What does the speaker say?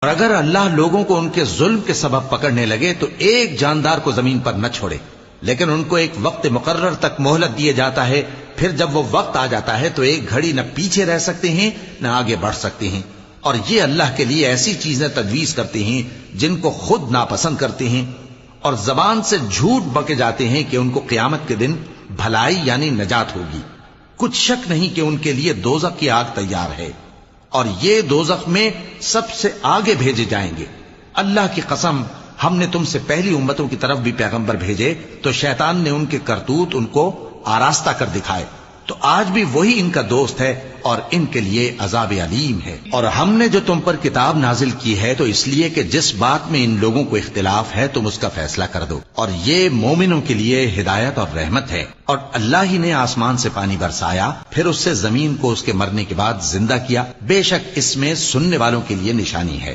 اور اگر اللہ لوگوں کو ان کے ظلم کے سبب پکڑنے لگے تو ایک جاندار کو زمین پر نہ چھوڑے، لیکن ان کو ایک وقت مقرر تک مہلت دیے جاتا ہے، پھر جب وہ وقت آ جاتا ہے تو ایک گھڑی نہ پیچھے رہ سکتے ہیں نہ آگے بڑھ سکتے ہیں، اور یہ اللہ کے لیے ایسی چیزیں تجویز کرتے ہیں جن کو خود ناپسند کرتے ہیں، اور زبان سے جھوٹ بکے جاتے ہیں کہ ان کو قیامت کے دن بھلائی یعنی نجات ہوگی۔ کچھ شک نہیں کہ ان کے لیے دوزخ کی آگ تیار ہے، اور یہ دوزخ میں سب سے آگے بھیجے جائیں گے۔ اللہ کی قسم، ہم نے تم سے پہلی امتوں کی طرف بھی پیغمبر بھیجے تو شیطان نے ان کے کرتوت ان کو آراستہ کر دکھائے، تو آج بھی وہی ان کا دوست ہے اور ان کے لیے عذاب علیم ہے۔ اور ہم نے جو تم پر کتاب نازل کی ہے تو اس لیے کہ جس بات میں ان لوگوں کو اختلاف ہے تم اس کا فیصلہ کر دو، اور یہ مومنوں کے لیے ہدایت اور رحمت ہے۔ اور اللہ ہی نے آسمان سے پانی برسایا، پھر اس سے زمین کو اس کے مرنے کے بعد زندہ کیا، بے شک اس میں سننے والوں کے لیے نشانی ہے۔